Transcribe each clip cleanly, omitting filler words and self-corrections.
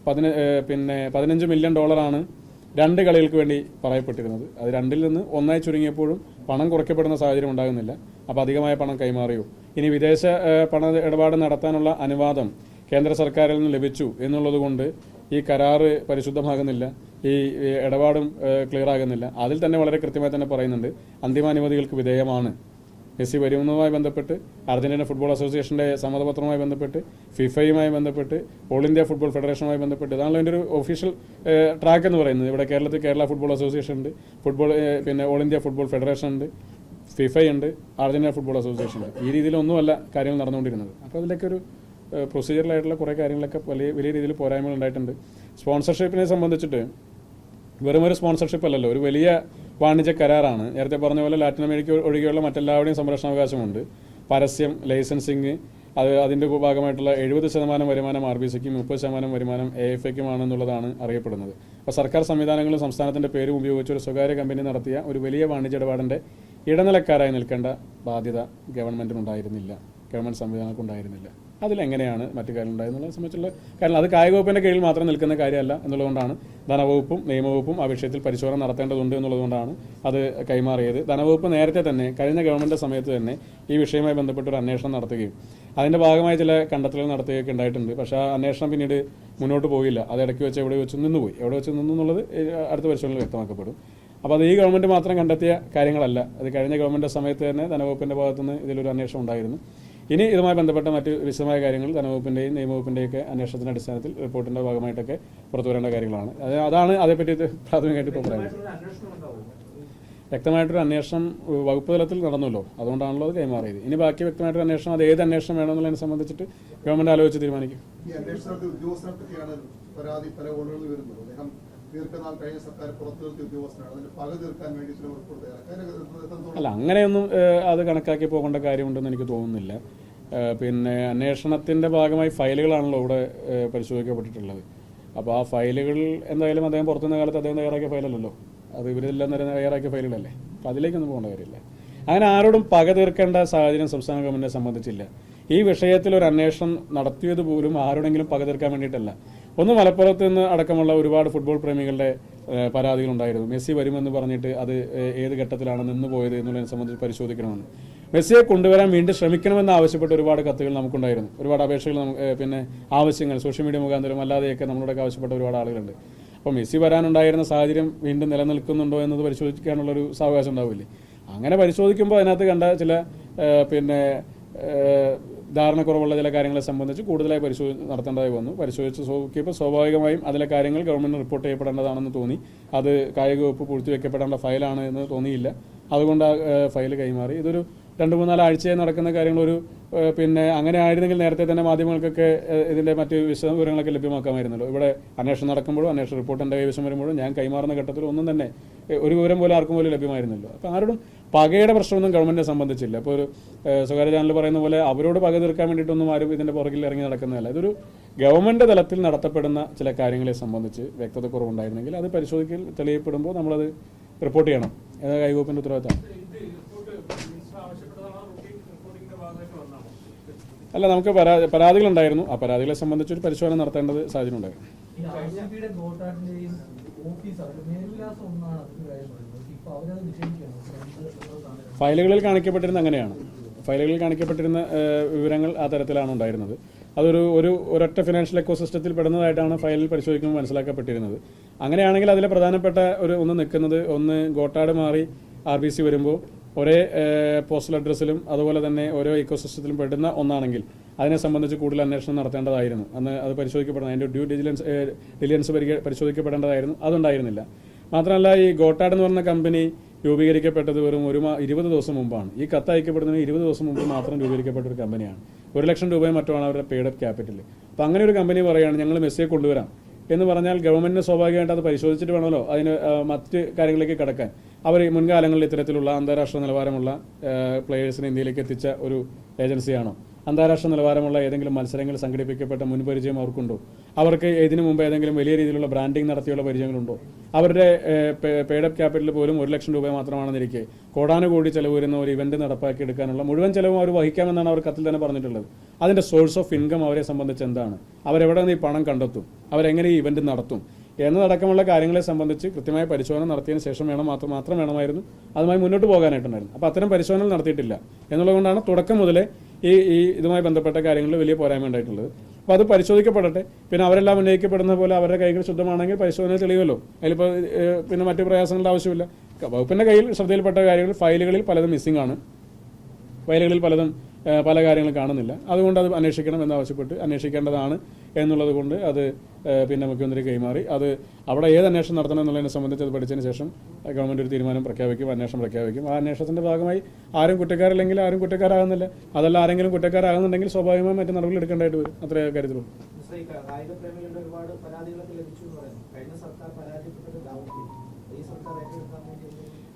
$15 million രണ്ട് കളികൾക്ക് വേണ്ടി പറയപ്പെട്ടിരുന്നത്. അത് രണ്ടിൽ നിന്ന് ഒന്നായി ചുരുങ്ങിയപ്പോഴും പണം കുറയ്ക്കപ്പെടുന്ന സാഹചര്യം ഉണ്ടാകുന്നില്ല. അപ്പോൾ അധികമായ പണം കൈമാറിയോ? ഇനി വിദേശ പണ ഇടപാട് നടത്താനുള്ള അനുവാദം കേന്ദ്ര സർക്കാരിൽ നിന്ന് ലഭിച്ചു എന്നുള്ളത് കൊണ്ട് ഈ കരാറ് പരിശുദ്ധമാകുന്നില്ല, ഈ ഇടപാടും ക്ലിയർ ആകുന്നില്ല. അതിൽ തന്നെ വളരെ കൃത്യമായി തന്നെ പറയുന്നുണ്ട് അന്തിമാനുമതികൾക്ക് വിധേയമാണ്. മെസ്സി വരുന്നതുമായി ബന്ധപ്പെട്ട് അർജന്റീന ഫുട്ബോൾ അസോസിയേഷൻ്റെ സമ്മതപത്രവുമായി ബന്ധപ്പെട്ട് ഫിഫയുമായി ബന്ധപ്പെട്ട് ഓൾ ഇന്ത്യ ഫുട്ബോൾ ഫെഡറേഷനുമായി ബന്ധപ്പെട്ട് ഇതാണല്ലോ അതിൻ്റെ ഒരു ഒഫീഷ്യൽ ട്രാക്ക് എന്ന് പറയുന്നത്. ഇവിടെ കേരളത്തിൽ കേരള ഫുട്ബോൾ അസോസിയേഷൻ ഉണ്ട്, ഓൾ ഇന്ത്യ ഫുട്ബോൾ ഫെഡറേഷൻ ഉണ്ട്, ഫിഫയുണ്ട്, അർജന്റീന ഫുട്ബോൾ അസോസിയേഷൻ ഉണ്ട്. ഈ രീതിയിലൊന്നുമല്ല കാര്യങ്ങൾ നടന്നുകൊണ്ടിരുന്നത്. അപ്പോൾ അതിലൊക്കെ ഒരു പ്രൊസീജിയറിലായിട്ടുള്ള കുറേ കാര്യങ്ങളൊക്കെ വലിയ രീതിയിൽ പോരായ്മകൾ ഉണ്ടായിട്ടുണ്ട്. സ്പോൺസർഷിപ്പിനെ സംബന്ധിച്ചിട്ട് വെറുമൊരു സ്പോൺസർഷിപ്പ് അല്ലല്ലോ, ഒരു വലിയ വാണിജ്യ കരാറാണ്. നേരത്തെ പറഞ്ഞ പോലെ ലാറ്റിൻ അമേരിക്ക ഒഴികെയുള്ള മറ്റെല്ലാവരുടെയും സംരക്ഷണാവകാശമുണ്ട്. പരസ്യം, ലൈസൻസിങ്, അതിൻ്റെ ഭാഗമായിട്ടുള്ള 70% വരുമാനം RBCക്കും 30% വരുമാനം AFAക്കുമാണെന്നുള്ളതാണ് അറിയപ്പെടുന്നത്. അപ്പോൾ സർക്കാർ സംവിധാനങ്ങളും സംസ്ഥാനത്തിൻ്റെ പേരും ഉപയോഗിച്ച് ഒരു സ്വകാര്യ കമ്പനി നടത്തിയ ഒരു വലിയ വാണിജ്യ ഇടപാടിൻ്റെ ഇടനിലക്കാരായി നിൽക്കേണ്ട ബാധ്യത ഗവൺമെൻറ്റിനുണ്ടായിരുന്നില്ല, ഗവൺമെൻറ് സംവിധാനങ്ങൾക്കുണ്ടായിരുന്നില്ല. അതിലെങ്ങനെയാണ് മറ്റു കാര്യങ്ങൾ ഉണ്ടായെന്നുള്ളത് സംബന്ധിച്ചുള്ള കാരണം അത് കായിക വകുപ്പിൻ്റെ കീഴിൽ മാത്രം നിൽക്കുന്ന കാര്യമല്ല എന്നുള്ളതുകൊണ്ടാണ് ധനവകുപ്പും നിയമവകുപ്പും ആ വിഷയത്തിൽ പരിശോധന നടത്തേണ്ടതുണ്ട് എന്നുള്ളതുകൊണ്ടാണ് അത് കൈമാറിയത്. ധനവകുപ്പ് നേരത്തെ തന്നെ കഴിഞ്ഞ ഗവൺമെൻറ് സമയത്ത് തന്നെ ഈ വിഷയവുമായി ബന്ധപ്പെട്ടൊരു അന്വേഷണം നടത്തുകയും അതിൻ്റെ ഭാഗമായി ചില കണ്ടെത്തലുകൾ നടത്തുകയൊക്കെ ഉണ്ടായിട്ടുണ്ട്. പക്ഷേ ആ അന്വേഷണം പിന്നീട് മുന്നോട്ട് പോയില്ല. അത് ഇടയ്ക്ക് വെച്ച് എവിടെ വെച്ച് നിന്നു എന്നുള്ളത് അടുത്ത പരിശോധനയിൽ വ്യക്തമാക്കപ്പെടും. അപ്പോൾ അത് ഈ ഗവൺമെൻറ് മാത്രം കണ്ടെത്തിയ കാര്യങ്ങളല്ല. അത് കഴിഞ്ഞ ഗവൺമെൻറ് സമയത്ത് തന്നെ ധനവകുപ്പിൻ്റെ ഭാഗത്തുനിന്ന് ഇതിലൊരു അന്വേഷണം ഉണ്ടായിരുന്നു. ഇനി ഇതുമായി ബന്ധപ്പെട്ട മറ്റ് വിശദമായ കാര്യങ്ങൾ ധനവകുപ്പിൻ്റെയും നിയമവകുപ്പിൻ്റെയൊക്കെ അന്വേഷണത്തിൻ്റെ അടിസ്ഥാനത്തിൽ റിപ്പോർട്ടിൻ്റെ ഭാഗമായിട്ടൊക്കെ പുറത്തു വരേണ്ട കാര്യങ്ങളാണ്. അതാണ് അതേപ്പറ്റി പ്രാഥമികമായിട്ട് ഇപ്പോൾ പറയുന്നത്. വ്യക്തമായിട്ടൊരു അന്വേഷണം വകുപ്പ് തലത്തിൽ നടന്നല്ലോ, അതുകൊണ്ടാണല്ലോ അത് കൈമാറിയത്. ഇനി ബാക്കി വ്യക്തമായിട്ടൊരു അന്വേഷണം, അത് ഏത് അന്വേഷണം വേണമെന്നുള്ളതിനെ സംബന്ധിച്ചിട്ട് ഗവൺമെൻറ് ആലോചിച്ച് തീരുമാനിക്കും. അല്ല, അങ്ങനെയൊന്നും അത് കണക്കാക്കി പോകേണ്ട കാര്യമുണ്ടെന്ന് എനിക്ക് തോന്നുന്നില്ല. അന്വേഷണത്തിൻ്റെ ഭാഗമായി ഫയലുകളാണല്ലോ ഇവിടെ പരിശോധിക്കപ്പെട്ടിട്ടുള്ളത്. അപ്പോൾ ആ ഫയലുകൾ എന്തായാലും അദ്ദേഹം പുറത്തുനിന്ന കാലത്ത് അദ്ദേഹം തയ്യാറാക്കിയ ഫയലല്ലല്ലോ, അത് ഇവരെല്ലാം തയ്യാറാക്കിയ ഫയലുകളല്ലേ. അപ്പോൾ അതിലേക്കൊന്നും പോകേണ്ട കാര്യമില്ല. അങ്ങനെ ആരോടും പക തീർക്കേണ്ട സാഹചര്യം സംസ്ഥാന ഗവൺമെൻറ്റിനെ സംബന്ധിച്ചില്ല. ഈ വിഷയത്തിൽ ഒരു അന്വേഷണം നടത്തിയത് പോലും ആരോടെങ്കിലും പക തീർക്കാൻ വേണ്ടിയിട്ടല്ല. ഒന്ന് മലപ്പുറത്ത് നിന്ന് അടക്കമുള്ള ഒരുപാട് ഫുട്ബോൾ പ്രേമികളുടെ പരാതികളുണ്ടായിരുന്നു. മെസ്സി വരുമെന്ന് പറഞ്ഞിട്ട് അത് ഏത് ഘട്ടത്തിലാണ് നിന്ന് പോയത് എന്നുള്ളതിനെ സംബന്ധിച്ച് പരിശോധിക്കണമെന്ന്. മെസ്സിയെ കൊണ്ടുവരാൻ വീണ്ടും ശ്രമിക്കണമെന്ന് ആവശ്യപ്പെട്ട് ഒരുപാട് കത്തുകൾ നമുക്കുണ്ടായിരുന്നു, ഒരുപാട് അപേക്ഷകൾ, ആവശ്യങ്ങൾ സോഷ്യൽ മീഡിയ മുഖാന്തരം അല്ലാതെയൊക്കെ നമ്മളോടൊക്കെ ആവശ്യപ്പെട്ട ഒരുപാട് ആളുകളുണ്ട്. അപ്പോൾ മെസ്സി വരാനുണ്ടായിരുന്ന സാഹചര്യം വീണ്ടും നിലനിൽക്കുന്നുണ്ടോ എന്നത് പരിശോധിക്കാനുള്ളൊരു സാവകാശം ഉണ്ടാവില്ലേ. അങ്ങനെ പരിശോധിക്കുമ്പോൾ അതിനകത്ത് കണ്ട ചില ധാരണക്കുറവുള്ള ചില കാര്യങ്ങളെ സംബന്ധിച്ച് കൂടുതലായി നടത്തേണ്ടതായി വന്നു. പരിശോധിച്ച് നോക്കിയപ്പോൾ സ്വാഭാവികമായും അതിലെ കാര്യങ്ങൾ ഗവൺമെൻറ് റിപ്പോർട്ട് ചെയ്യപ്പെടേണ്ടതാണെന്ന് തോന്നി. അത് കായിക വകുപ്പ് പൂഴ്ത്തിവെക്കപ്പെടേണ്ട ഫയലാണ് എന്ന് തോന്നിയില്ല. അതുകൊണ്ട് ആ ഫയൽ കൈമാറി. ഇതൊരു 2-3-4 ആഴ്ചയായി നടക്കുന്ന കാര്യങ്ങൾ. അങ്ങനെ ആയിരുന്നെങ്കിൽ നേരത്തെ തന്നെ മാധ്യമങ്ങൾക്കൊക്കെ ഇതിൻ്റെ മറ്റ് വിവരങ്ങളൊക്കെ ലഭ്യമാക്കാമായിരുന്നല്ലോ. ഇവിടെ അന്വേഷണം നടക്കുമ്പോഴും അന്വേഷണ റിപ്പോർട്ട് എൻ്റെ കൈവശം വരുമ്പോഴും ഞാൻ കൈമാറുന്ന ഘട്ടത്തിൽ ഒന്നും തന്നെ ഒരു വിവരം പോലും ആർക്കും പോലും ലഭ്യമായിരുന്നല്ലോ. അപ്പോൾ ആരോടും പകയുടെ പ്രശ്നമൊന്നും ഗവൺമെൻറ്റിനെ സംബന്ധിച്ചില്ല. അപ്പോൾ ഒരു സ്വകാര്യ ചാനൽ പറയുന്ന പോലെ അവരോട് പക തീർക്കാൻ വേണ്ടിയിട്ടൊന്നും ആരും ഇതിൻ്റെ പുറകിൽ ഇറങ്ങി നടക്കുന്നതല്ല. ഇതൊരു ഗവൺമെൻറ് തലത്തിൽ നടത്തപ്പെടുന്ന ചില കാര്യങ്ങളെ സംബന്ധിച്ച് വ്യക്തത കുറവുണ്ടായിരുന്നെങ്കിൽ അത് പരിശോധിക്കൽ തെളിയപ്പെടുമ്പോൾ നമ്മളത് റിപ്പോർട്ട് ചെയ്യണം. കായിക വകുപ്പിൻ്റെ ഉത്തരവാദിത്തമാണ്. അല്ല, നമുക്ക് പരാതികളുണ്ടായിരുന്നു. ആ പരാതികളെ സംബന്ധിച്ചൊരു പരിശോധന നടത്തേണ്ടത് സാഹചര്യം ഉണ്ടായിരുന്നു. ഫയലുകളിൽ കാണിക്കപ്പെട്ടിരുന്ന അങ്ങനെയാണ്. ഫയലുകളിൽ കാണിക്കപ്പെട്ടിരുന്ന വിവരങ്ങൾ ആ തരത്തിലാണ് ഉണ്ടായിരുന്നത്. അതൊരു ഒരൊറ്റ ഫിനാൻഷ്യൽ എക്കോസിസ്റ്റത്തിൽ പെടുന്നതായിട്ടാണ് ഫയലിൽ പരിശോധിക്കുമ്പോൾ മനസ്സിലാക്കപ്പെട്ടിരുന്നത്. അങ്ങനെയാണെങ്കിൽ അതിലെ പ്രധാനപ്പെട്ട ഒന്ന് നിൽക്കുന്നത്, ഒന്ന് ഗോട്ടാട് മാറി RBC വരുമ്പോൾ ഒരേ പോസ്റ്റൽ അഡ്രസ്സിലും അതുപോലെ തന്നെ ഓരോ ഇക്കോസിസ്റ്റത്തിലും പെടുന്ന ഒന്നാണെങ്കിൽ അതിനെ സംബന്ധിച്ച് കൂടുതൽ അന്വേഷണം നടത്തേണ്ടതായിരുന്നു. അന്ന് അത് പരിശോധിക്കപ്പെടണം, അതിൻ്റെ ഡ്യൂ ഡിലിജൻസ് പരിശോധിക്കപ്പെടേണ്ടതായിരുന്നു. അതുണ്ടായിരുന്നില്ല. മാത്രമല്ല, ഈ ഗോട്ടാട് എന്ന് പറഞ്ഞ കമ്പനി രൂപീകരിക്കപ്പെട്ടത് വെറും 20 ദിവസം മുമ്പാണ്. ഈ കത്ത് അയക്കപ്പെടുന്നതിന് 20 ദിവസം മുമ്പ് മാത്രം രൂപീകരിക്കപ്പെട്ട ഒരു കമ്പനിയാണ്. 1 ലക്ഷം രൂപയും മറ്റുമാണ് അവരുടെ പെയ്ഡ് അപ്പ് ക്യാപിറ്റൽ. അപ്പോൾ അങ്ങനെ ഒരു കമ്പനി പറയുകയാണ് ഞങ്ങൾ മെസ്സിയെ കൊണ്ടുവരാം എന്ന് പറഞ്ഞാൽ ഗവൺമെൻറ്റിന് സ്വാഭാവികമായിട്ട് അത് പരിശോധിച്ചിട്ട് വേണമല്ലോ അതിന് മറ്റ് കാര്യങ്ങളിലേക്ക് കടക്കാൻ. അവർ മുൻകാലങ്ങളിൽ ഇത്തരത്തിലുള്ള അന്താരാഷ്ട്ര നിലവാരമുള്ള പ്ലെയേഴ്സിനെ ഇന്ത്യയിലേക്ക് എത്തിച്ച ഒരു ഏജൻസിയാണോ? അന്താരാഷ്ട്ര നിലവാരമുള്ള ഏതെങ്കിലും മത്സരങ്ങൾ സംഘടിപ്പിക്കപ്പെട്ട മുൻപരിചയം അവർക്കുണ്ടോ? അവർക്ക് ഇതിനു മുമ്പ് ഏതെങ്കിലും വലിയ രീതിയിലുള്ള ബ്രാൻഡിംഗ് നടത്തിയുള്ള പരിചയങ്ങളുണ്ടോ? അവരുടെ പെയ്ഡപ്പ് ക്യാപിറ്റൽ പോലും 1 ലക്ഷം രൂപ മാത്രമാണെന്നിരിക്കെ കോടാനുകോടി ചെലവ് വരുന്ന ഒരു ഇവന്റ് നടപ്പാക്കി എടുക്കാനുള്ള മുഴുവൻ ചെലവും അവർ വഹിക്കാമെന്നാണ് അവർ കത്തിൽ തന്നെ പറഞ്ഞിട്ടുള്ളത്. അതിന്റെ സോഴ്സ് ഓഫ് ഇൻകം അവരെ സംബന്ധിച്ച് എന്താണ്? അവരെവിടെ നിന്ന് ഈ പണം കണ്ടെത്തും? അവരെങ്ങനെ ഈ ഇവന്റ് നടത്തും എന്നതടക്കമുള്ള കാര്യങ്ങളെ സംബന്ധിച്ച് കൃത്യമായ പരിശോധന നടത്തിയതിന് ശേഷം മാത്രം വേണമായിരുന്നു അതുമായി മുന്നോട്ട് പോകാനായിട്ടുണ്ടായിരുന്നു. അപ്പോൾ അത്തരം പരിശോധനകൾ നടത്തിയിട്ടില്ല എന്നുള്ളതുകൊണ്ടാണ് തുടക്കം മുതലേ ഈ ഇതുമായി ബന്ധപ്പെട്ട കാര്യങ്ങളിൽ വലിയ പോരായ്മ ഉണ്ടായിട്ടുള്ളത്. അപ്പോൾ അത് പരിശോധിക്കപ്പെടട്ടെ. പിന്നെ അവരെല്ലാം ഉന്നയിക്കപ്പെടുന്ന പോലെ അവരുടെ കൈകൾ ശുദ്ധമാണെങ്കിൽ പരിശോധന തെളിയുമല്ലോ. അതിലിപ്പോൾ പിന്നെ മറ്റു പ്രയാസങ്ങളുടെ ആവശ്യമില്ല. വകുപ്പിൻ്റെ കയ്യിൽ ശ്രദ്ധയിൽപ്പെട്ട കാര്യങ്ങൾ ഫയലുകളിൽ പലതും മിസ്സിംഗ് ആണ്. ഫയലുകളിൽ പല കാര്യങ്ങളും കാണുന്നില്ല. അതുകൊണ്ട് അത് അന്വേഷിക്കണം എന്നാവശ്യപ്പെട്ട് അന്വേഷിക്കേണ്ടതാണ് എന്നുള്ളത് കൊണ്ട് അത് പിന്നെ മുഖ്യമന്ത്രി കൈമാറി. അത് അവിടെ ഏത് അന്വേഷണം നടത്തണം എന്നുള്ളതിനെ സംബന്ധിച്ച് അത് പഠിച്ചതിന് ശേഷം ഗവൺമെൻറ് ഒരു തീരുമാനം പ്രഖ്യാപിക്കും, അന്വേഷണം പ്രഖ്യാപിക്കും. ആ അന്വേഷണത്തിൻ്റെ ഭാഗമായി ആരും കുറ്റക്കാരില്ലെങ്കിൽ ആരും കുറ്റക്കാരാകുന്നില്ല. അതല്ല ആരെങ്കിലും കുറ്റക്കാരാകുന്നുണ്ടെങ്കിൽ സ്വാഭാവികമായി മറ്റു നടപടി എടുക്കേണ്ടതായിട്ട് വരും. അത്രേ കാര്യത്തിലുള്ളൂ.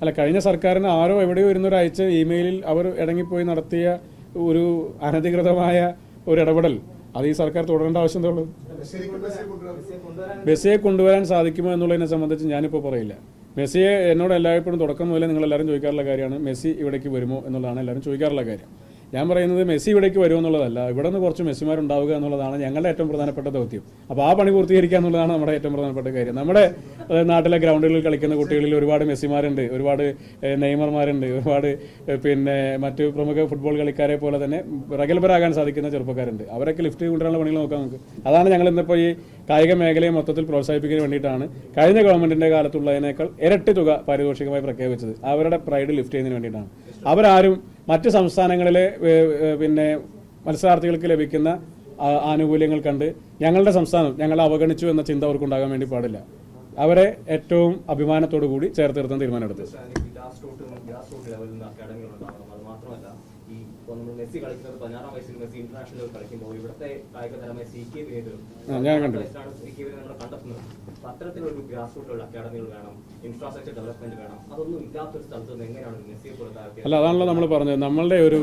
അല്ല, കഴിഞ്ഞ സർക്കാരിന് ആരോ എവിടെയോ ഇരുന്നൊരാഴ്ച ഇമെയിലിൽ അവർ ഇടങ്ങിപ്പോയി നടത്തിയ ഒരു അനധികൃതമായ ഒരു ഇടപെടൽ അത് ഈ സർക്കാർ തുടരേണ്ട ആവശ്യം എന്താ ഉള്ളത്? മെസ്സിയെ കൊണ്ടുവരാൻ സാധിക്കുമോ എന്നുള്ളതിനെ സംബന്ധിച്ച് ഞാനിപ്പോൾ പറയില്ല. മെസ്സിയെ എന്നോട് എല്ലായ്പ്പോഴും തുടക്കം മുതലേ നിങ്ങളെല്ലാവരും ചോദിക്കാറുള്ള കാര്യമാണ്, മെസ്സി ഇവിടേക്ക് വരുമോ എന്നുള്ളതാണ് എല്ലാവരും ചോദിക്കാറുള്ള കാര്യം. ഞാൻ പറയുന്നത് മെസ്സി ഇവിടേക്ക് വരുമോ എന്നുള്ളതല്ല, ഇവിടെ നിന്ന് കുറച്ച് മെസ്സിമാരുണ്ടാവുക എന്നുള്ളതാണ് ഞങ്ങളുടെ ഏറ്റവും പ്രധാനപ്പെട്ട ദൗത്യം. അപ്പോൾ ആ പണി പൂർത്തീകരിക്കുക എന്നുള്ളതാണ് നമ്മുടെ ഏറ്റവും പ്രധാനപ്പെട്ട കാര്യം. നമ്മുടെ നാട്ടിലെ ഗ്രൗണ്ടുകളിൽ കളിക്കുന്ന കുട്ടികളിൽ ഒരുപാട് മെസ്സിമാരുണ്ട്, ഒരുപാട് നെയ്മർമാരുണ്ട്, ഒരുപാട് പിന്നെ മറ്റു പ്രമുഖ ഫുട്ബോൾ കളിക്കാരെ പോലെ തന്നെ പ്രഗത്ഭരാകാൻ സാധിക്കുന്ന ചെറുപ്പക്കാരുണ്ട്. അവരൊക്കെ ലിഫ്റ്റ് കൊണ്ടുവരാനുള്ള പണികൾ നോക്കാം നമുക്ക്. അതാണ് ഞങ്ങൾ ഇന്നിപ്പോൾ ഈ കായിക മേഖലയെ മൊത്തത്തിൽ പ്രോത്സാഹിപ്പിക്കാൻ വേണ്ടിയിട്ടാണ് കഴിഞ്ഞ ഗവൺമെന്റിന്റെ കാലത്തുള്ളതിനേക്കാൾ ഇരട്ടി തുക പാരിതോഷികമായി പ്രഖ്യാപിച്ചത്. അവരുടെ പ്രൈഡ് ലിഫ്റ്റ് ചെയ്യുന്നതിന് വേണ്ടിയിട്ടാണ്. അവരാരും മറ്റ് സംസ്ഥാനങ്ങളിലെ പിന്നെ മത്സരാർത്ഥികൾക്ക് ലഭിക്കുന്ന ആനുകൂല്യങ്ങൾ കണ്ട് ഞങ്ങളുടെ സംസ്ഥാനം ഞങ്ങളെ അവഗണിച്ചു എന്ന ചിന്ത അവർക്കുണ്ടാകാൻ വേണ്ടി പാടില്ല. അവരെ ഏറ്റവും അഭിമാനത്തോടു കൂടി ചേർത്ത് നിർത്താൻ തീരുമാനമെടുത്തു. മെസ്സി കളിക്കുന്നത് 16 വയസ്സിൽ മെസ്സി ഇന്റർനാഷണൽ കളിക്കുമ്പോൾ ഇവിടുത്തെ കായിക താരമായ ഞാൻ കണ്ടു കണ്ടെത്തുന്നത്. അത്തരത്തിലൊരു ഗ്രാസ് റൂട്ടുള്ള അക്കാഡമികൾ വേണം, ഇൻഫ്രാസ്ട്രക്ചർ ഡെവലപ്മെന്റ് വേണം. അതൊന്നും ഇല്ലാത്തൊരു സ്ഥലത്ത് നിന്ന് എങ്ങനെയാണ് മെസ്സിയെ പുറത്താക്കിയത്? അല്ല, അതാണല്ലോ നമ്മൾ പറഞ്ഞത്. നമ്മളുടെ ഒരു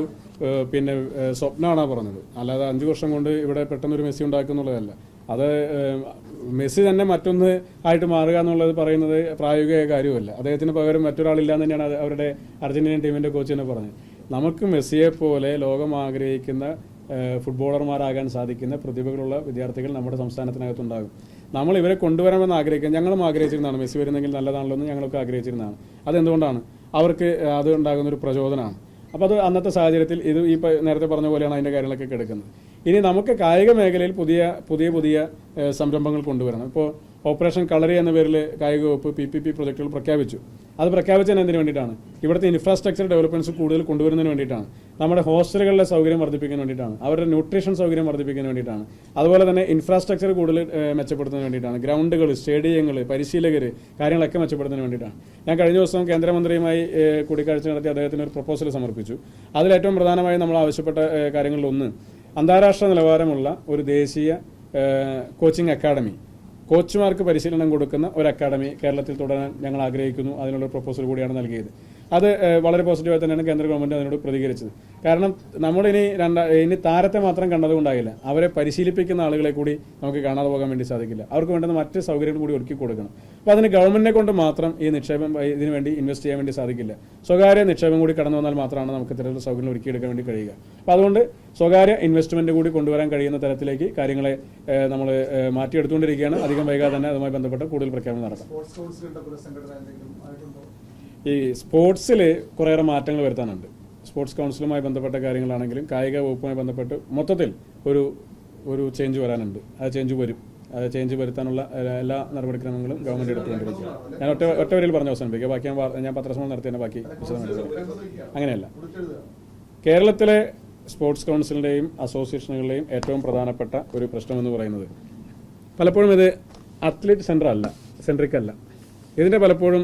പിന്നെ സ്വപ്നമാണ് പറഞ്ഞത്. അല്ലാതെ 5 വർഷം കൊണ്ട് ഇവിടെ പെട്ടെന്നൊരു മെസ്സി ഉണ്ടാക്കുന്നുള്ളതല്ല. അത് മെസ്സി തന്നെ മറ്റൊന്ന് ആയിട്ട് മാറുക എന്നുള്ളത് പറയുന്നത് പ്രായോഗിക കാര്യമല്ല. അദ്ദേഹത്തിന് പകരം മറ്റൊരാളില്ലാന്ന് തന്നെയാണ് അവരുടെ അർജന്റീനിയൻ ടീമിന്റെ കോച്ച് തന്നെ പറഞ്ഞത്. നമുക്ക് മെസ്സിയെ പോലെ ലോകം ആഗ്രഹിക്കുന്ന ഫുട്ബോളർമാരാകാൻ സാധിക്കുന്ന പ്രതിഭകളുള്ള വിദ്യാർത്ഥികൾ നമ്മുടെ സംസ്ഥാനത്തിനകത്തുണ്ടാകും. നമ്മൾ ഇവരെ കൊണ്ടുവരാമെന്ന് ആഗ്രഹിക്കുക, ഞങ്ങളും ആഗ്രഹിച്ചിരുന്നതാണ്. മെസ്സി വരുന്നെങ്കിൽ നല്ലതാണല്ലോ എന്ന് ഞങ്ങളൊക്കെ ആഗ്രഹിച്ചിരുന്നതാണ്. അതെന്തുകൊണ്ടാണ്? അവർക്ക് അത് ഉണ്ടാകുന്നൊരു പ്രചോദനമാണ്. അപ്പോൾ അത് അന്നത്തെ സാഹചര്യത്തിൽ ഇത് ഈ നേരത്തെ പറഞ്ഞ പോലെയാണ് അതിൻ്റെ കാര്യങ്ങളൊക്കെ കിടക്കുന്നത്. ഇനി നമുക്ക് കായിക മേഖലയിൽ പുതിയ സംരംഭങ്ങൾ കൊണ്ടുവരണം. ഇപ്പോൾ ഓപ്പറേഷൻ കളറി എന്ന പേരിൽ കായിക വകുപ്പ് PPP പ്രൊജക്റ്റുകൾ പ്രഖ്യാപിച്ചു. അത് പ്രഖ്യാപിച്ചത് എന്തിനു വേണ്ടിയിട്ടാണ്? ഇവിടുത്തെ ഇൻഫ്രാസ്ട്രക്ചർ ഡെവലപ്മെന്റ്സ് കൂടുതൽ കൊണ്ടുവരുന്നതിന് വേണ്ടിയിട്ടാണ്. നമ്മുടെ ഹോസ്റ്റലുകളിലെ സൗകര്യം വർദ്ധിപ്പിക്കാൻ വേണ്ടിയിട്ടാണ്. അവരുടെ ന്യൂട്രീഷൻ സൗകര്യം വർദ്ധിപ്പിക്കാൻ വേണ്ടിയിട്ടാണ്. അതുപോലെ തന്നെ ഇൻഫ്രാസ്ട്രക്ചർ കൂടുതൽ മെച്ചപ്പെടുത്തുന്നതിന് വേണ്ടിയിട്ടാണ്. ഗ്രൗണ്ടുകൾ, സ്റ്റേഡിയങ്ങൾ, പരിശീലകർ, കാര്യങ്ങളൊക്കെ മെച്ചപ്പെടുത്തുന്നതിന് വേണ്ടിയിട്ടാണ്. ഞാൻ കഴിഞ്ഞ ദിവസം കേന്ദ്രമന്ത്രിയുമായി കൂടിക്കാഴ്ച നടത്തി അദ്ദേഹത്തിന് ഒരു പ്രപ്പോസൽ സമർപ്പിച്ചു. അതിലേറ്റവും പ്രധാനമായി നമ്മൾ ആവശ്യപ്പെട്ട കാര്യങ്ങളിലൊന്ന് അന്താരാഷ്ട്ര നിലവാരമുള്ള ഒരു ദേശീയ കോച്ചിങ് അക്കാഡമി, കോച്ചുമാർക്ക് പരിശീലനം കൊടുക്കുന്ന ഒരു അക്കാഡമി കേരളത്തിൽ തുടരാൻ ഞങ്ങൾ ആഗ്രഹിക്കുന്നു. അതിനുള്ള പ്രപ്പോസൽ കൂടിയാണ് നൽകിയത്. അത് വളരെ പോസിറ്റീവായി തന്നെയാണ് കേന്ദ്ര ഗവൺമെൻറ് അതിനോട് പ്രതികരിച്ചത്. കാരണം ഇനി താരത്തെ മാത്രം കണ്ടതുകൊണ്ടാകില്ല, അവരെ പരിശീലിപ്പിക്കുന്ന ആളുകളെ കൂടി നമുക്ക് കാണാതെ പോകാൻ വേണ്ടി സാധിക്കില്ല. അവർക്ക് വേണ്ടുന്ന മറ്റ് സൗകര്യങ്ങൾ കൂടി ഒരുക്കി കൊടുക്കണം. അപ്പോൾ അതിന് ഗവൺമെൻറ്റിനെ കൊണ്ട് മാത്രം ഈ നിക്ഷേപം ഇതിനു വേണ്ടി ഇൻവെസ്റ്റ് ചെയ്യാൻ വേണ്ടി സാധിക്കില്ല. സ്വകാര്യ നിക്ഷേപം കൂടി കടന്നു വന്നാൽ മാത്രമാണ് നമുക്ക് ഇത്തരത്തിലുള്ള സൗകര്യങ്ങൾ ഒരുക്കിയെടുക്കാൻ വേണ്ടി കഴിയുക. അപ്പോൾ അതുകൊണ്ട് സ്വകാര്യ ഇൻവെസ്റ്റ്മെൻറ്റ് കൂടി കൊണ്ടുവരാൻ കഴിയുന്ന തരത്തിലേക്ക് കാര്യങ്ങളെ നമ്മൾ മാറ്റിയെടുത്തുകൊണ്ടിരിക്കുകയാണ്. അധികം വൈകാതെ തന്നെ അതുമായി ബന്ധപ്പെട്ട കൂടുതൽ പ്രഖ്യാപനം നടത്താം. ഈ സ്പോർട്സിൽ കുറേയേറെ മാറ്റങ്ങൾ വരുത്താനുണ്ട്. സ്പോർട്സ് കൗൺസിലുമായി ബന്ധപ്പെട്ട കാര്യങ്ങളാണെങ്കിലും കായിക വകുപ്പുമായി ബന്ധപ്പെട്ട് മൊത്തത്തിൽ ഒരു ചേഞ്ച് വരാനുണ്ട്. ആ ചേഞ്ച് വരുത്താനുള്ള എല്ലാ നടപടിക്രമങ്ങളും ഗവൺമെൻറ് എടുത്തുകൊണ്ടിരിക്കുക. ഞാൻ ഒറ്റ വരിയിൽ പറഞ്ഞ് അവസാനിപ്പിക്കുക. ബാക്കി ഞാൻ പത്രസമ്മേളനം നടത്തിയ ബാക്കി വിശദമായിട്ട്. അങ്ങനെയല്ല, കേരളത്തിലെ സ്പോർട്സ് കൗൺസിലിൻ്റെയും അസോസിയേഷനുകളുടെയും ഏറ്റവും പ്രധാനപ്പെട്ട ഒരു പ്രശ്നമെന്ന് പറയുന്നത് പലപ്പോഴും ഇത് അത്ലറ്റ് സെൻട്രിക് അല്ല. ഇതിൻ്റെ പലപ്പോഴും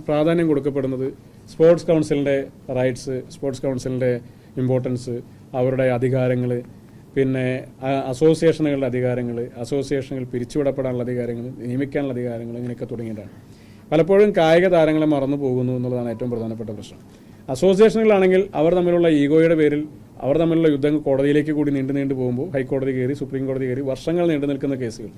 പ്രാധാന്യം കൊടുക്കപ്പെടുന്നത് സ്പോർട്സ് കൗൺസിലിൻ്റെ റൈറ്റ്സ്, സ്പോർട്സ് കൗൺസിലിൻ്റെ ഇമ്പോർട്ടൻസ്, അവരുടെ അധികാരങ്ങൾ, പിന്നെ അസോസിയേഷനുകളുടെ അധികാരങ്ങൾ, അസോസിയേഷനുകൾ പിരിച്ചുവിടപ്പെടാനുള്ള അധികാരങ്ങൾ, നിയമിക്കാനുള്ള അധികാരങ്ങൾ, ഇങ്ങനെയൊക്കെ തുടങ്ങിയിട്ടാണ്. പലപ്പോഴും കായിക താരങ്ങളെ മറന്നു പോകുന്നു എന്നുള്ളതാണ് ഏറ്റവും പ്രധാനപ്പെട്ട പ്രശ്നം. അസോസിയേഷനുകളാണെങ്കിൽ അവർ തമ്മിലുള്ള ഈഗോയുടെ പേരിൽ അവർ തമ്മിലുള്ള യുദ്ധം കോടതിയിലേക്ക് കൂടി നീണ്ടു പോകുമ്പോൾ ഹൈക്കോടതി കയറി സുപ്രീം കോടതി കയറി വർഷങ്ങൾ നീണ്ടു നിൽക്കുന്ന കേസുകൾ.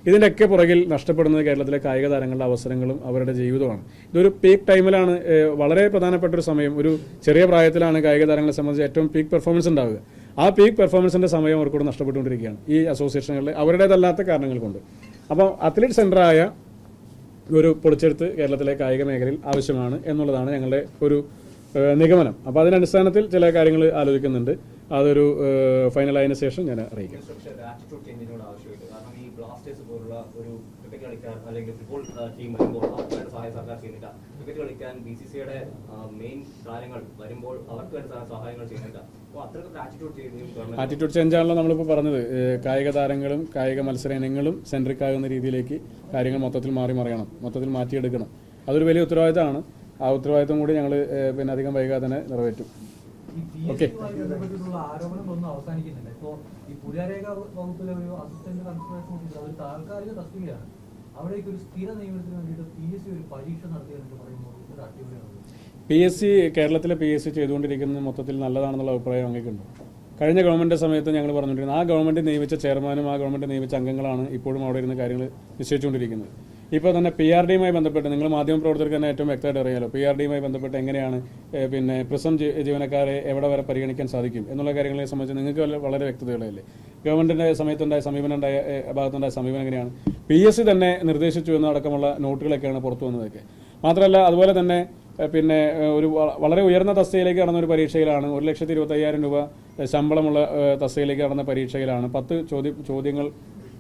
ഇതിൻ്റെയൊക്കെ പുറകിൽ നഷ്ടപ്പെടുന്നത് കേരളത്തിലെ കായിക താരങ്ങളുടെ അവസരങ്ങളും അവരുടെ ജീവിതമാണ്. ഇതൊരു പീക്ക് ടൈമിലാണ്, വളരെ പ്രധാനപ്പെട്ട ഒരു സമയം. ഒരു ചെറിയ പ്രായത്തിലാണ് കായിക താരങ്ങളെ സംബന്ധിച്ച് ഏറ്റവും പീക്ക് പെർഫോമൻസ് ഉണ്ടാവുക. ആ പീക്ക് പെർഫോമൻസിൻ്റെ സമയം അവർക്കൂടെ നഷ്ടപ്പെട്ടുകൊണ്ടിരിക്കുകയാണ് ഈ അസോസിയേഷനുകളിൽ അവരുടേതല്ലാത്ത കാരണങ്ങൾ കൊണ്ട്. അപ്പോൾ അത്ലറ്റ് സെൻ്ററായ ഒരു പൊളിച്ചെടുത്ത് കേരളത്തിലെ കായിക മേഖലയിൽ ആവശ്യമാണ് എന്നുള്ളതാണ് ഞങ്ങളുടെ ഒരു നിഗമനം. അപ്പോൾ അതിനടിസ്ഥാനത്തിൽ ചില കാര്യങ്ങൾ ആലോചിക്കുന്നുണ്ട്. അതൊരു ഫൈനലായതിനു ശേഷം ഞാൻ അറിയിക്കാം. കാരണം ഈ ബ്ലാസ്റ്റേഴ്സ് പോലുള്ള ഒരു ക്രിക്കറ്റ് കളിക്കാൻ അല്ലെങ്കിൽ ഫുട്ബോൾ ടീം വരുമ്പോൾ അവർക്ക് വേണ്ട സഹായം സർക്കാർ ചെയ്യുന്നില്ല. ക്രിക്കറ്റ് കളിക്കാൻ BCCIയുടെ മെയിൻ താരങ്ങൾ വരുമ്പോൾ അവർക്ക് വേണ്ട സഹായങ്ങൾ ചെയ്യുന്നില്ല. അപ്പോൾ അത്തരത്തിൽ ആറ്റിറ്റ്യൂഡ് ചേഞ്ച് ആണല്ലോ നമ്മളിപ്പോൾ പറഞ്ഞത്. കായിക താരങ്ങളും കായിക മത്സര ഇനങ്ങളും സെൻട്രിക് ആകുന്ന രീതിയിലേക്ക് കാര്യങ്ങൾ മൊത്തത്തിൽ മറിയണം, മൊത്തത്തിൽ മാറ്റിയെടുക്കണം. അതൊരു വലിയ ഉത്തരവാദിത്തമാണ്. ആ ഉത്തരവാദിത്തം കൂടി ഞങ്ങൾ പിന്നെ അധികം വൈകാതെ തന്നെ നിറവേറ്റും. ഓക്കെ. ആരോപണങ്ങളൊന്നും അവസാനിക്കുന്നില്ല. ഇപ്പോൾ ഈ പുരാരേഖ വകുപ്പിലെ ഒരു അസിസ്റ്റന്റ് കൺസർവേഷൻ ഓഫീസർ ഒരു താൽക്കാലിക തസ്തികയാണ്. അവിടേക്ക് ഒരു സ്ഥിര നിയമനത്തിന് വേണ്ടിയിട്ട് PSC ഒരു പരീക്ഷ നടത്തിയെന്ന് പറയുമ്പോൾ ഒരു അടിപൊളിയാണ്. PSC കേരളത്തിലെ PSC ചെയ്തുകൊണ്ടിരിക്കുന്നത് മൊത്തത്തിൽ നല്ലതാണെന്നുള്ള അഭിപ്രായം അങ്ങേക്കുണ്ട്. കഴിഞ്ഞ ഗവൺമെൻറ് സമയത്ത് ഞങ്ങൾ പറഞ്ഞുകൊണ്ടിരുന്നത് ആ ഗവൺമെൻറ് നിയമിച്ച ചെയർമാനും ആ ഗവൺമെൻറ് നിയമിച്ച അംഗങ്ങളാണ് ഇപ്പോഴും അവിടെ ഇരുന്ന് കാര്യങ്ങൾ നിശ്ചയിച്ചുകൊണ്ടിരിക്കുന്നത്. ഇപ്പോൾ തന്നെ PRDയുമായി ബന്ധപ്പെട്ട് നിങ്ങൾ മാധ്യമപ്രവർത്തകർക്ക് തന്നെ ഏറ്റവും വ്യക്തമായിട്ട് അറിയാലോ, PRDയുമായി ബന്ധപ്പെട്ട് എങ്ങനെയാണ് പിന്നെ പ്രിസം ജീവനക്കാരെ എവിടെ വരെ പരിഗണിക്കാൻ സാധിക്കും എന്നുള്ള കാര്യങ്ങളെ സംബന്ധിച്ച് നിങ്ങൾക്ക് വളരെ വ്യക്തതയുള്ളതല്ലേ. ഗവൺമെൻറ്റിൻ്റെ സമയത്തുണ്ടായ ഭാഗത്തുണ്ടായ സമീപനം എങ്ങനെയാണ് PSC തന്നെ നിർദ്ദേശിച്ചു എന്നടക്കമുള്ള നോട്ടുകളൊക്കെയാണ് പുറത്തു വന്നതൊക്കെ. മാത്രമല്ല അതുപോലെ തന്നെ പിന്നെ ഒരു വളരെ ഉയർന്ന തസ്തികയിലേക്ക് നടന്ന ഒരു പരീക്ഷയിലാണ് 1,25,000 രൂപ ശമ്പളമുള്ള തസ്തികയിലേക്ക് നടന്ന പരീക്ഷയിലാണ് 10 ചോദ്യങ്ങൾ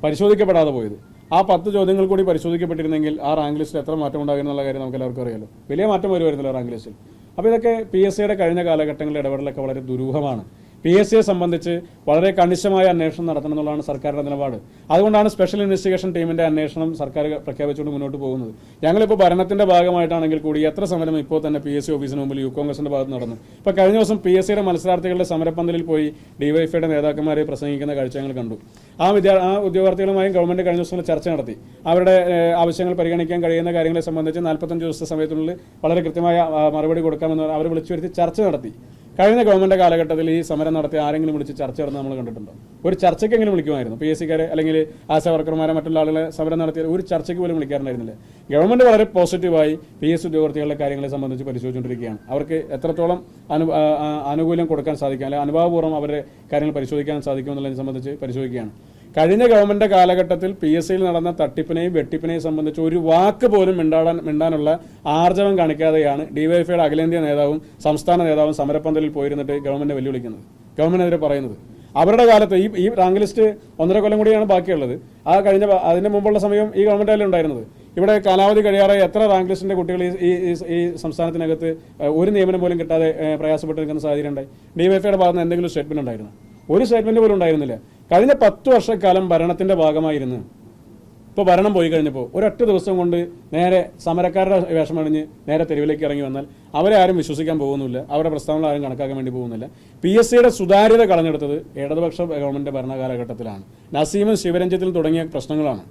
പരിശോധിക്കപ്പെടാതെ പോയത്. ആ 10 ചോദ്യങ്ങൾ കൂടി പരിശോധിക്കപ്പെട്ടിരുന്നെങ്കിൽ ആ റാങ്ക് ലിസ്റ്റിൽ എത്ര മാറ്റം ഉണ്ടാകും എന്നുള്ള കാര്യം നമുക്ക് എല്ലാവർക്കും അറിയാലോ. വലിയ മാറ്റം വരുമായിരുന്നല്ലോ റാങ്ക് ലിസ്റ്റിൽ. അപ്പോൾ ഇതൊക്കെ PSCയുടെ കഴിഞ്ഞ കാലഘട്ടങ്ങളിലെ ഇടപെടലൊക്കെ വളരെ ദുരൂഹമാണ്. PSCയെ സംബന്ധിച്ച് വളരെ കണിശമായ അന്വേഷണം നടത്തണം എന്നുള്ളതാണ് സർക്കാരിൻ്റെ നിലപാട്. അതുകൊണ്ടാണ് സ്പെഷ്യൽ ഇൻവെസ്റ്റിഗേഷൻ ടീമിൻ്റെ അന്വേഷണം സർക്കാർ പ്രഖ്യാപിച്ചുകൊണ്ട് മുന്നോട്ട് പോകുന്നത്. ഞങ്ങളിപ്പോൾ ഭരണത്തിൻ്റെ ഭാഗമായിട്ടാണെങ്കിൽ കൂടി എത്ര സമരം ഇപ്പോൾ തന്നെ PSC ഓഫീസിന് മുമ്പിൽ യൂത്ത് കോൺഗ്രസിൻ്റെ ഭാഗത്ത് നടന്നു. ഇപ്പോൾ കഴിഞ്ഞ ദിവസം PSCയുടെ മത്സരാർത്ഥികളുടെ സമരപ്പന്തലിൽ പോയി DYFIയുടെ നേതാക്കന്മാരെ പ്രസംഗിക്കുന്ന കാഴ്ച ഞങ്ങൾ കണ്ടു. ആ ഉദ്യോഗാർത്ഥികളുമായും ഗവൺമെൻറ് കഴിഞ്ഞ ദിവസം ചർച്ച നടത്തി. അവരുടെ ആവശ്യങ്ങൾ പരിഗണിക്കാൻ കഴിയുന്ന കാര്യങ്ങളെ സംബന്ധിച്ച് 45 ദിവസത്തെ സമയത്തിനുള്ളിൽ വളരെ കൃത്യമായ മറുപടി കൊടുക്കാമെന്ന് അവർ വിളിച്ചു വരുത്തി ചർച്ച നടത്തി. കഴിഞ്ഞ ഗവൺമെൻറ് കാലഘട്ടത്തിൽ ഈ സമരം നടത്തി ആരെങ്കിലും വിളിച്ച് ചർച്ച നടന്ന് നമ്മൾ കണ്ടിട്ടുണ്ടോ? ഒരു ചർച്ചയ്ക്കെങ്കിലും വിളിക്കുമായിരുന്നു. PSCക്കാരെ അല്ലെങ്കിൽ ആശാ വർക്കർമാരെ മറ്റുള്ള ആളുകളെ സമരം നടത്തിയ ഒരു ചർച്ചയ്ക്ക് പോലും വിളിക്കാറുണ്ടായിരുന്നില്ല. ഗവൺമെൻറ് വളരെ പോസിറ്റീവായി PSC ഉദ്യോഗാർത്ഥികളുടെ കാര്യങ്ങളെ സംബന്ധിച്ച് പരിശോധിച്ചുകൊണ്ടിരിക്കുകയാണ്. അവർക്ക് എത്രത്തോളം ആനുകൂല്യം കൊടുക്കാൻ സാധിക്കും, അല്ലെങ്കിൽ അനുഭാവപൂർവ്വം അവരുടെ കാര്യങ്ങൾ പരിശോധിക്കാൻ സാധിക്കുമെന്നുള്ളതിനെ സംബന്ധിച്ച് പരിശോധിക്കുകയാണ്. കഴിഞ്ഞ ഗവൺമെൻറ് കാലഘട്ടത്തിൽ PSCയിൽ നടന്ന തട്ടിപ്പിനെയും വെട്ടിപ്പിനെയും സംബന്ധിച്ച് ഒരു വാക്ക് പോലും മിണ്ടാനുള്ള ആർജവം കാണിക്കാതെയാണ് DYFIയുടെ അഖിലേന്ത്യാ നേതാവും സംസ്ഥാന നേതാവും സമരപ്പന്തലിൽ പോയിരുന്നിട്ട് ഗവൺമെൻറ് വെല്ലുവിളിക്കുന്നത്, ഗവൺമെൻറ്റിനെതിരെ പറയുന്നത്. അവരുടെ കാലത്ത് ഈ റാങ്ക് ലിസ്റ്റ് 1.5 കൊല്ലം കൂടിയാണ് ബാക്കിയുള്ളത്. അതിന് മുമ്പുള്ള സമയം ഈ ഗവൺമെൻറ് ഉണ്ടായിരുന്നത്. ഇവിടെ കാലാവധി കഴിയാറായി എത്ര റാങ്ക് ലിസ്റ്റിൻ്റെ കുട്ടികൾ ഈ സംസ്ഥാനത്തിനകത്ത് ഒരു നിയമനം പോലും കിട്ടാതെ പ്രയാസപ്പെട്ട് നിൽക്കുന്ന സാഹചര്യം ഉണ്ടായി. DYFIയുടെ ഭാഗത്ത് നിന്ന് എന്തെങ്കിലും സ്റ്റേറ്റ്മെൻറ്റ് ഉണ്ടായിരുന്നു? ഒരു സ്റ്റേറ്റ്മെൻറ്റ് പോലും ഉണ്ടായിരുന്നില്ല. കഴിഞ്ഞ 10 വർഷക്കാലം ഭരണത്തിൻ്റെ ഭാഗമായിരുന്നു. ഇപ്പോൾ ഭരണം പോയി കഴിഞ്ഞപ്പോൾ ഒരൊറ്റ ദിവസം കൊണ്ട് നേരെ സമരക്കാരുടെ വേഷമണിഞ്ഞ് നേരെ തെരുവിലേക്ക് ഇറങ്ങി വന്നാൽ അവരെ ആരും വിശ്വസിക്കാൻ പോകുന്നില്ല, അവരുടെ പ്രസ്താവനകൾ ആരും കണക്കാക്കാൻ വേണ്ടി പോകുന്നില്ല. PSCയുടെ സുതാര്യത കളഞ്ഞെടുത്തത് ഇടതുപക്ഷ ഗവൺമെൻറ് ഭരണകാലഘട്ടത്തിലാണ്. നസീമും ശിവരഞ്ജിത്തിലും തുടങ്ങിയ പ്രശ്നങ്ങളാണ്.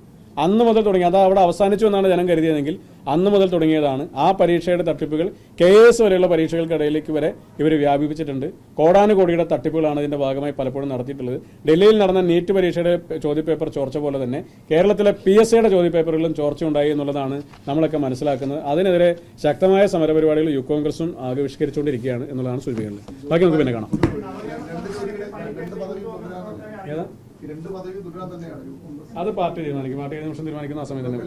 അന്ന് മുതൽ തുടങ്ങി, അത് അവിടെ അവസാനിച്ചു എന്നാണ് ജനം കരുതിയതെങ്കിൽ അന്ന് മുതൽ തുടങ്ങിയതാണ്. ആ പരീക്ഷയുടെ തട്ടിപ്പുകൾ KS വരെയുള്ള പരീക്ഷകൾക്കിടയിലേക്ക് വരെ ഇവർ വ്യാപിപ്പിച്ചിട്ടുണ്ട്. കോടാനുകോടിയുടെ തട്ടിപ്പുകളാണ് ഇതിൻ്റെ ഭാഗമായി പലപ്പോഴും നടത്തിയിട്ടുള്ളത്. ഡൽഹിയിൽ നടന്ന നീറ്റ് പരീക്ഷയുടെ ചോദ്യപേപ്പർ ചോർച്ച പോലെ തന്നെ കേരളത്തിലെ PSCയുടെ ചോദ്യപേപ്പറുകളിലും ചോർച്ച ഉണ്ടായി എന്നുള്ളതാണ് നമ്മളൊക്കെ മനസ്സിലാക്കുന്നത്. അതിനെതിരെ ശക്തമായ സമരപരിപാടികൾ യൂത്ത് കോൺഗ്രസും ആവിഷ്കരിച്ചുകൊണ്ടിരിക്കുകയാണ് എന്നുള്ളതാണ് സൂചിപ്പിക്കുന്നത്. ബാക്കി നമുക്ക് പിന്നെ കാണാം. അത് പാർട്ടി തീരുമാനിക്കും. പാർട്ടി നിമിഷം തീരുമാനിക്കുന്ന ആ സമയത്ത് തന്നെ